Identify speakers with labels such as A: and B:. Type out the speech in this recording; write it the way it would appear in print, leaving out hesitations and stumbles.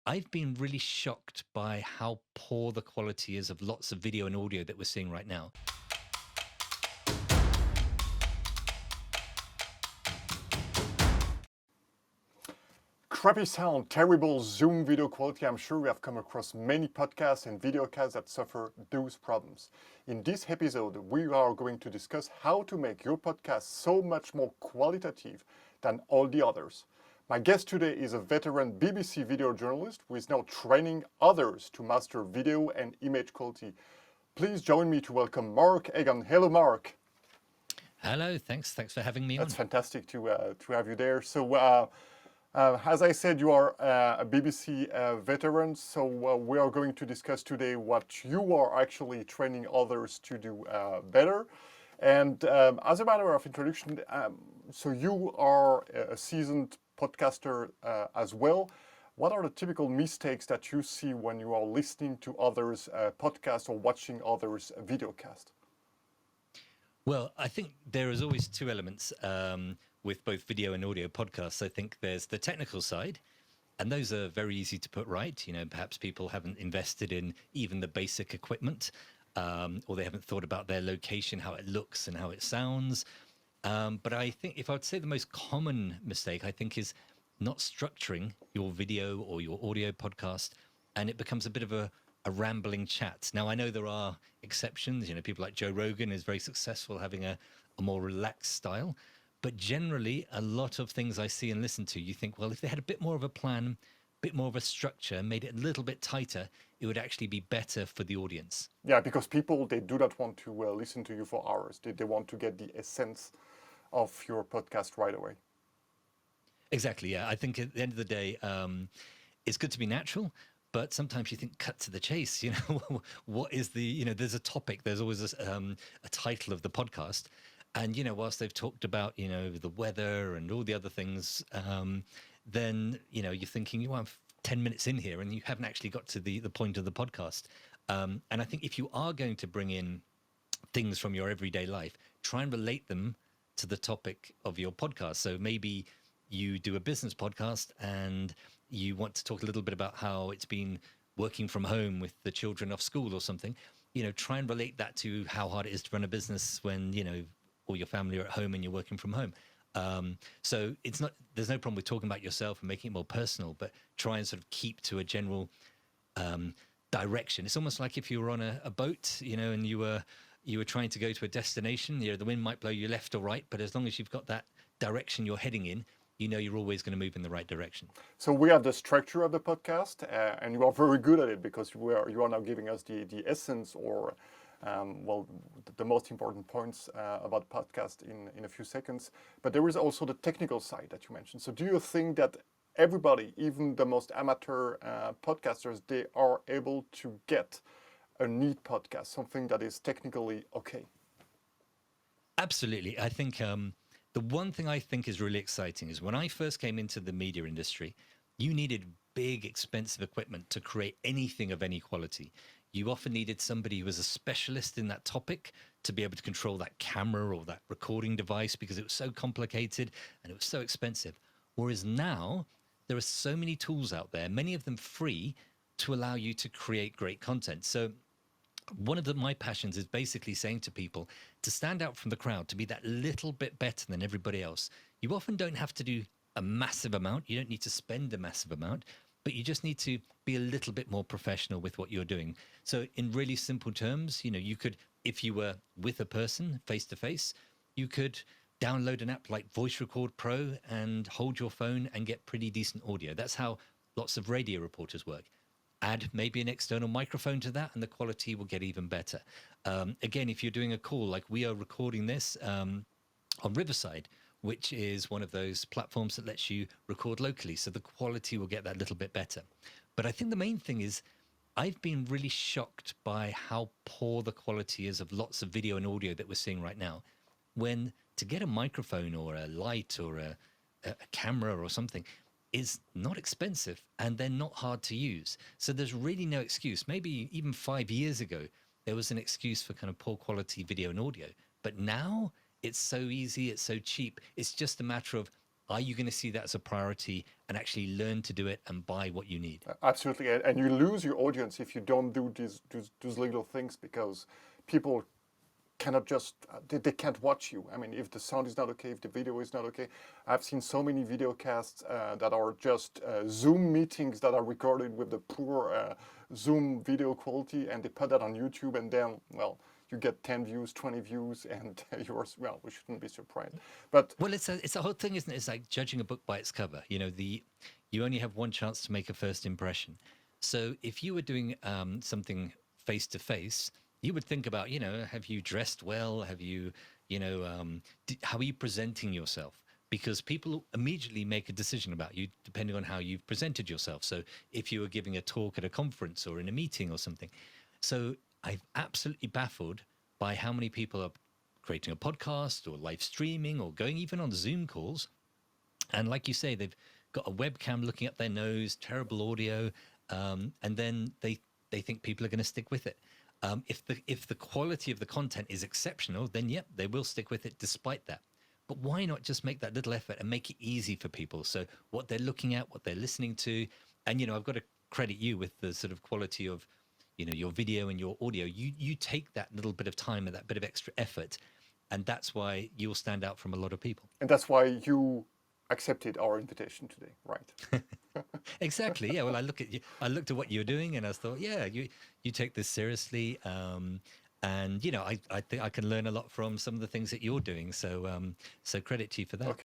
A: I've been really shocked by how poor the quality is of lots of video and audio that we're seeing right now.
B: Crappy sound, terrible Zoom video quality. I'm sure we have come across many podcasts and videocasts that suffer those problems. In this episode, we are going to discuss how to make your podcast so much more qualitative than all the others. My guest today is a veteran BBC video journalist who is now training others to master video and image quality. Please join me to welcome Mark Egan. Hello, Mark.
A: Hello, thanks for having me on.
B: That's fantastic to have you there. As I said, you are a BBC veteran, so we are going to discuss today what you are actually training others to do better. And as a matter of introduction, so you are a seasoned podcaster as well. What are the typical mistakes that you see when you are listening to others' podcasts or watching others' videocast?
A: Well, I think there is always two elements with both video and audio podcasts. I think there's the technical side, and those are very easy to put right. You know, perhaps people haven't invested in even the basic equipment, or they haven't thought about their location, how it looks and how it sounds. But I think if I would say the most common mistake, I think, is not structuring your video or your audio podcast, and it becomes a bit of a rambling chat. Now, I know there are exceptions. You know, people like Joe Rogan is very successful having a more relaxed style. But generally, a lot of things I see and listen to, you think, well, if they had a bit more of a plan, a bit more of a structure, made it a little bit tighter, it would actually be better for the audience.
B: Yeah, because people, they do not want to listen to you for hours. They want to get the essence of your podcast right away.
A: Exactly, yeah. I think at the end of the day, it's good to be natural, but sometimes you think, cut to the chase. You know, what is the, you know, there's a topic, there's always a title of the podcast. And, you know, whilst they've talked about, you know, the weather and all the other things, then, you know, you're thinking, you have 10 minutes in here and you haven't actually got to the point of the podcast. And I think if you are going to bring in things from your everyday life, try and relate them to the topic of your podcast. So maybe you do a business podcast and you want to talk a little bit about how it's been working from home with the children off school or something. You know, try and relate that to how hard it is to run a business when, you know, all your family are at home and you're working from home. So it's not, there's no problem with talking about yourself and making it more personal, but try and sort of keep to a general direction. It's almost like if you were on a boat, you know, and you were trying to go to a destination. You know, the wind might blow you left or right, but as long as you've got that direction you're heading in, you know you're always going to move in the right direction.
B: So we have the structure of the podcast, and you are very good at it because you are now giving us the essence or the most important points about podcast in a few seconds. But there is also the technical side that you mentioned. So do you think that everybody, even the most amateur podcasters, they are able to get a neat podcast, something that is technically okay?
A: Absolutely. I think the one thing I think is really exciting is when I first came into the media industry, you needed big, expensive equipment to create anything of any quality. You often needed somebody who was a specialist in that topic to be able to control that camera or that recording device because it was so complicated and it was so expensive. Whereas now, there are so many tools out there, many of them free, to allow you to create great content. So one of my passions is basically saying to people to stand out from the crowd, to be that little bit better than everybody else. You often don't have to do a massive amount. You don't need to spend a massive amount, but you just need to be a little bit more professional with what you're doing. So in really simple terms, you know, you could, if you were with a person face to face, you could download an app like Voice Record Pro and hold your phone and get pretty decent audio. That's how lots of radio reporters work. Add maybe an external microphone to that and the quality will get even better. Again, if you're doing a call like we are recording this on Riverside, which is one of those platforms that lets you record locally, so the quality will get that little bit better. But I think the main thing is I've been really shocked by how poor the quality is of lots of video and audio that we're seeing right now. When to get a microphone or a light or a camera or something is not expensive and they're not hard to use. So there's really no excuse. Maybe even 5 years ago, there was an excuse for kind of poor quality video and audio. But now it's so easy, it's so cheap. It's just a matter of are you going to see that as a priority and actually learn to do it and buy what you need?
B: Absolutely, and you lose your audience if you don't do these little things, because people cannot just they can't watch you. I mean, if the sound is not okay, if the video is not okay. I've seen so many videocasts that are just Zoom meetings that are recorded with the poor Zoom video quality, and they put that on YouTube, and then, well, you get 10 views, 20 views, and yours, well, we shouldn't be surprised. But
A: Well, it's a whole thing, isn't it? It's like judging a book by its cover. You know, you only have one chance to make a first impression. So if you were doing something face to face, you would think about, you know, have you dressed well? Have you, you know, how are you presenting yourself? Because people immediately make a decision about you depending on how you've presented yourself. So if you were giving a talk at a conference or in a meeting or something. So I'm absolutely baffled by how many people are creating a podcast or live streaming or going even on Zoom calls. And like you say, they've got a webcam looking up their nose, terrible audio, and then they think people are going to stick with it. If the quality of the content is exceptional, then yep, they will stick with it despite that. But why not just make that little effort and make it easy for people? So what they're looking at, what they're listening to, and you know, I've got to credit you with the sort of quality of, you know, your video and your audio. You take that little bit of time and that bit of extra effort, and that's why you'll stand out from a lot of people.
B: and that's why you accepted our invitation today, right?
A: Exactly. Yeah. Well, I looked at what you were doing, and I thought, yeah, you take this seriously, and you know, I think I can learn a lot from some of the things that you're doing. So so credit to you for that.
B: Okay.